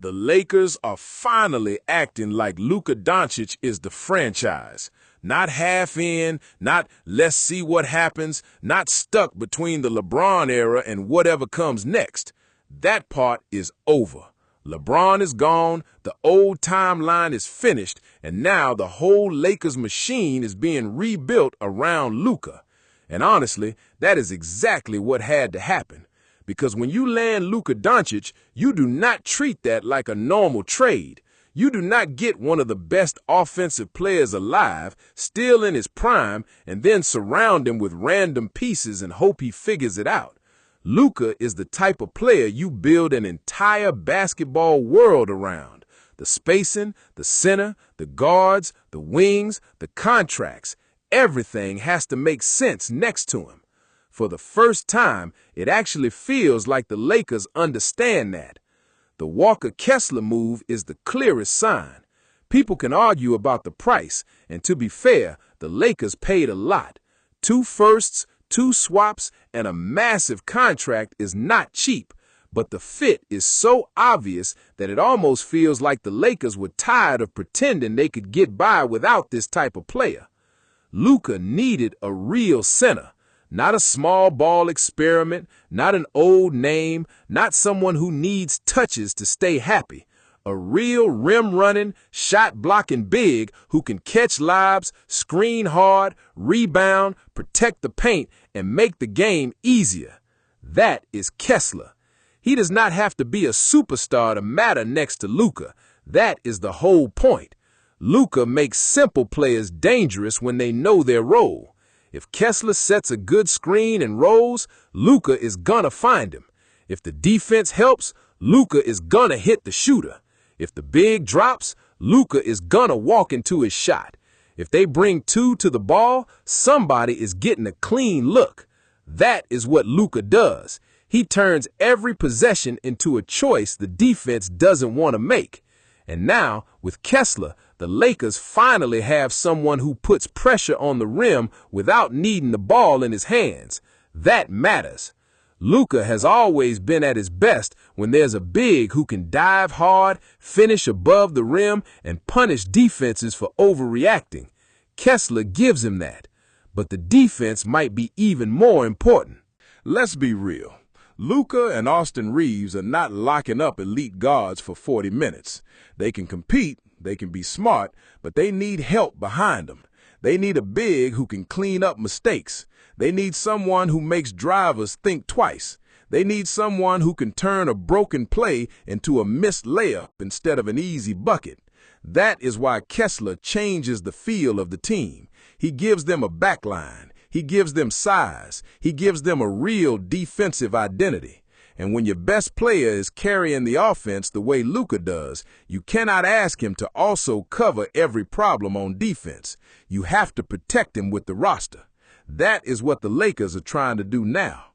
The Lakers are finally acting like Luka Dončić is the franchise. Not half in, not let's see what happens, not stuck between the LeBron era and whatever comes next. That part is over. LeBron is gone, the old timeline is finished, and now the whole Lakers machine is being rebuilt around Luka. And honestly, that is exactly what had to happen. Because when you land Luka Dončić, you do not treat that like a normal trade. You do not get one of the best offensive players alive, still in his prime, and then surround him with random pieces and hope he figures it out. Luka is the type of player you build an entire basketball world around. The spacing, the center, the guards, the wings, the contracts, everything has to make sense next to him. For the first time, it actually feels like the Lakers understand that. The Walker Kessler move is the clearest sign. People can argue about the price, and to be fair, the Lakers paid a lot. 2 firsts, 2 swaps, and a massive contract is not cheap, but the fit is so obvious that it almost feels like the Lakers were tired of pretending they could get by without this type of player. Luka needed a real center. Not a small ball experiment, not an old name, not someone who needs touches to stay happy. A real rim-running, shot-blocking big who can catch lobs, screen hard, rebound, protect the paint, and make the game easier. That is Kessler. He does not have to be a superstar to matter next to Luka. That is the whole point. Luka makes simple players dangerous when they know their role. If Kessler sets a good screen and rolls, Luka is gonna find him. If the defense helps, Luka is gonna hit the shooter. If the big drops, Luka is gonna walk into his shot. If they bring 2 to the ball, somebody is getting a clean look. That is what Luka does. He turns every possession into a choice the defense doesn't want to make. And now, with Kessler, the Lakers finally have someone who puts pressure on the rim without needing the ball in his hands. That matters. Luka has always been at his best when there's a big who can dive hard, finish above the rim, and punish defenses for overreacting. Kessler gives him that. But the defense might be even more important. Let's be real. Luka and Austin Reaves are not locking up elite guards for 40 minutes. They can compete, they can be smart, but they need help behind them. They need a big who can clean up mistakes. They need someone who makes drivers think twice. They need someone who can turn a broken play into a missed layup instead of an easy bucket. That is why Kessler changes the feel of the team. He gives them a backline. He gives them size. He gives them a real defensive identity. And when your best player is carrying the offense the way Luka does, you cannot ask him to also cover every problem on defense. You have to protect him with the roster. That is what the Lakers are trying to do now.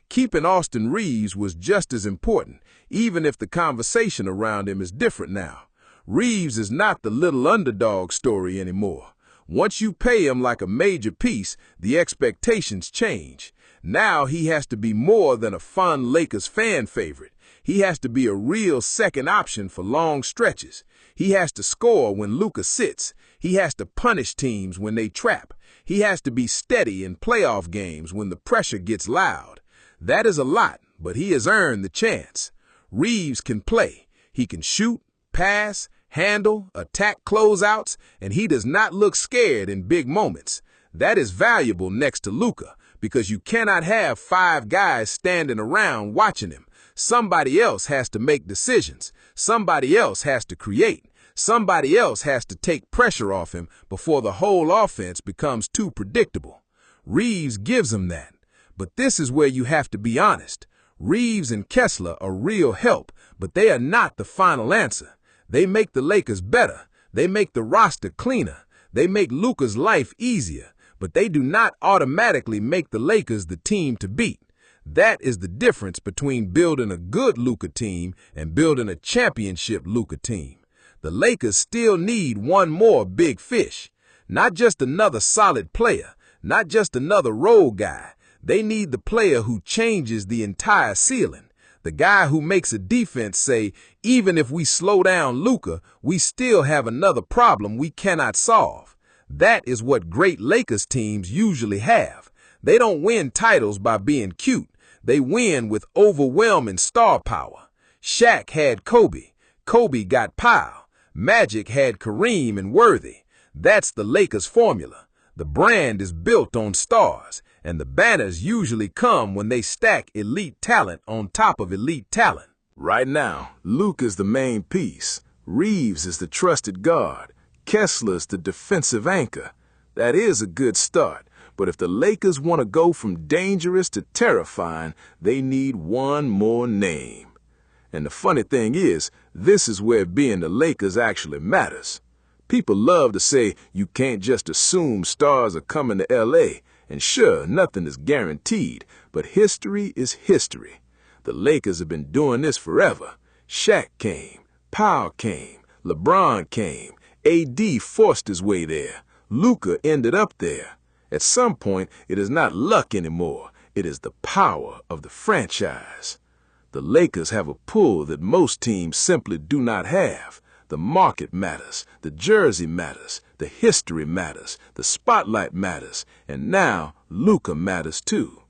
Keeping Austin Reaves was just as important, even if the conversation around him is different now. Reaves is not the little underdog story anymore. Once you pay him like a major piece, the expectations change. Now he has to be more than a fun Lakers fan favorite. He has to be a real second option for long stretches. He has to score when Luka sits. He has to punish teams when they trap. He has to be steady in playoff games when the pressure gets loud. That is a lot, but he has earned the chance. Reaves can play. He can shoot, pass, handle, attack closeouts, and he does not look scared in big moments. That is valuable next to Luka, because you cannot have 5 guys standing around watching him. Somebody else has to make decisions. Somebody else has to create. Somebody else has to take pressure off him before the whole offense becomes too predictable. Reaves gives him that. But this is where you have to be honest. Reaves and Kessler are real help, but they are not the final answer. They make the Lakers better. They make the roster cleaner. They make Luka's life easier. But they do not automatically make the Lakers the team to beat. That is the difference between building a good Luka team and building a championship Luka team. The Lakers still need one more big fish. Not just another solid player. Not just another role guy. They need the player who changes the entire ceiling. The guy who makes a defense say, even if we slow down Luka, we still have another problem we cannot solve. That is what great Lakers teams usually have. They don't win titles by being cute. They win with overwhelming star power. Shaq had Kobe. Kobe got Powell. Magic had Kareem and Worthy. That's the Lakers formula. The brand is built on stars, and the banners usually come when they stack elite talent on top of elite talent. Right now, Luka's the main piece. Reaves is the trusted guard. Kessler's the defensive anchor. That is a good start, but if the Lakers want to go from dangerous to terrifying, they need one more name. And the funny thing is, this is where being the Lakers actually matters. People love to say you can't just assume stars are coming to L.A., and sure, nothing is guaranteed, but history is history. The Lakers have been doing this forever. Shaq came, Powell came, LeBron came, AD forced his way there, Luka ended up there. At some point, it is not luck anymore, it is the power of the franchise. The Lakers have a pull that most teams simply do not have. The market matters, the jersey matters, the history matters, the spotlight matters, and now Luka matters too.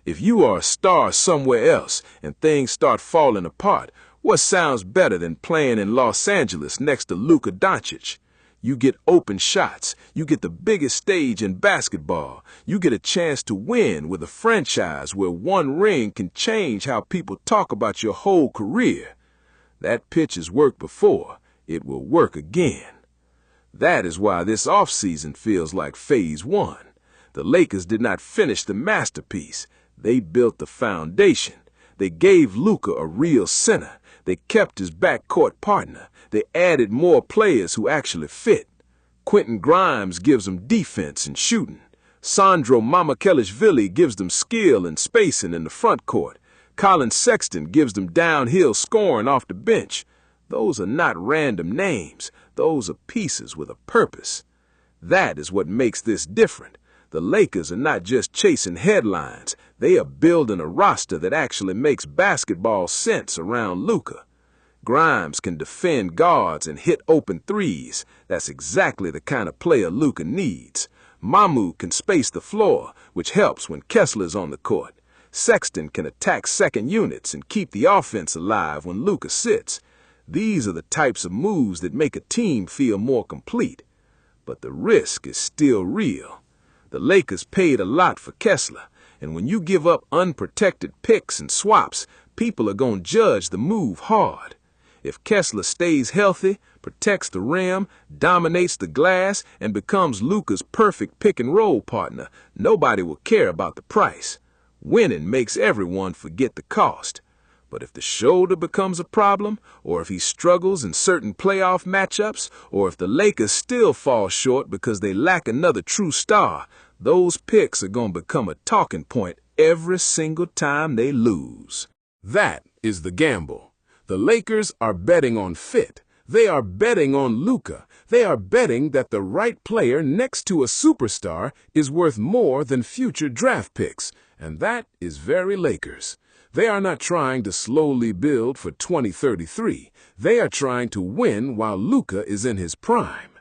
If you are a star somewhere else and things start falling apart, what sounds better than playing in Los Angeles next to Luka Dončić? You get open shots, you get the biggest stage in basketball, you get a chance to win with a franchise where one ring can change how people talk about your whole career. That pitch has worked before. It will work again. That is why this offseason feels like phase one. The Lakers did not finish the masterpiece. They built the foundation. They gave Luka a real center. They kept his backcourt partner. They added more players who actually fit. Quentin Grimes gives them defense and shooting. Sandro Mamukelashvili gives them skill and spacing in the front court. Colin Sexton gives them downhill scoring off the bench. Those are not random names. Those are pieces with a purpose. That is what makes this different. The Lakers are not just chasing headlines. They are building a roster that actually makes basketball sense around Luka. Grimes can defend guards and hit open threes. That's exactly the kind of player Luka needs. Mamu can space the floor, which helps when Kessler's on the court. Sexton can attack second units and keep the offense alive when Luka sits. These are the types of moves that make a team feel more complete. But the risk is still real. The Lakers paid a lot for Kessler, and when you give up unprotected picks and swaps, people are going to judge the move hard. If Kessler stays healthy, protects the rim, dominates the glass, and becomes Luka's perfect pick-and-roll partner, nobody will care about the price. Winning makes everyone forget the cost. But if the shoulder becomes a problem, or if he struggles in certain playoff matchups, or if the Lakers still fall short because they lack another true star, those picks are going to become a talking point every single time they lose. That is the gamble. The Lakers are betting on fit. They are betting on Luka. They are betting that the right player next to a superstar is worth more than future draft picks, and that is very Lakers. They are not trying to slowly build for 2033. They are trying to win while Luka is in his prime.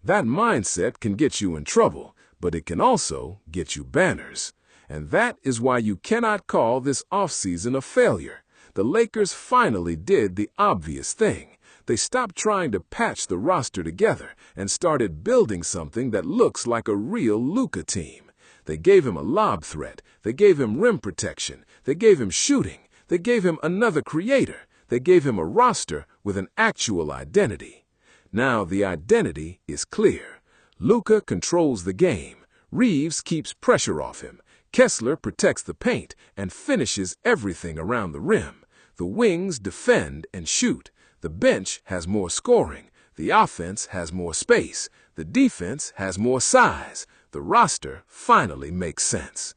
That mindset can get you in trouble, but it can also get you banners. And that is why you cannot call this offseason a failure. The Lakers finally did the obvious thing. They stopped trying to patch the roster together and started building something that looks like a real Luka team. They gave him a lob threat. They gave him rim protection. They gave him shooting. They gave him another creator. They gave him a roster with an actual identity. Now the identity is clear. Luka controls the game. Reaves keeps pressure off him. Kessler protects the paint and finishes everything around the rim. The wings defend and shoot. The bench has more scoring. The offense has more space. The defense has more size. The roster finally makes sense.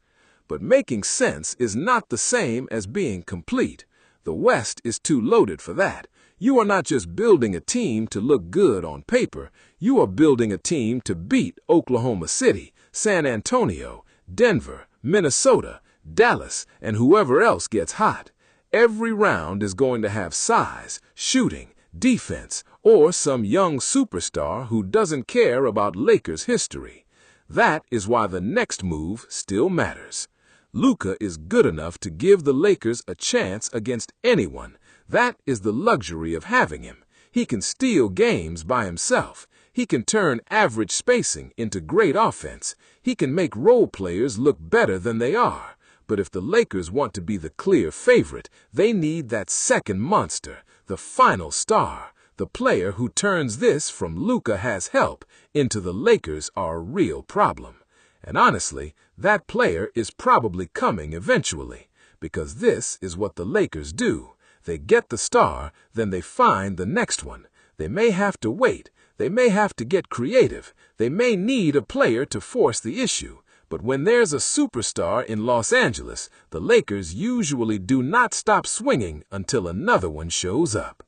But making sense is not the same as being complete. The West is too loaded for that. You are not just building a team to look good on paper. You are building a team to beat Oklahoma City, San Antonio, Denver, Minnesota, Dallas, and whoever else gets hot. Every round is going to have size, shooting, defense, or some young superstar who doesn't care about Lakers history. That is why the next move still matters. Luka is good enough to give the Lakers a chance against anyone. That is the luxury of having him. He can steal games by himself. He can turn average spacing into great offense. He can make role players look better than they are. But if the Lakers want to be the clear favorite, they need that second monster, the final star, the player who turns this from Luka has help into the Lakers are a real problem. And honestly, that player is probably coming eventually, because this is what the Lakers do. They get the star, then they find the next one. They may have to wait. They may have to get creative. They may need a player to force the issue. But when there's a superstar in Los Angeles, the Lakers usually do not stop swinging until another one shows up.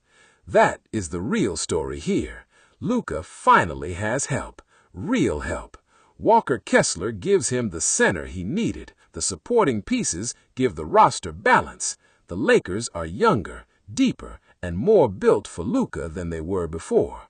That is the real story here. Luka finally has help. Real help. Walker Kessler gives him the center he needed. The supporting pieces give the roster balance. The Lakers are younger, deeper, and more built for Luka than they were before.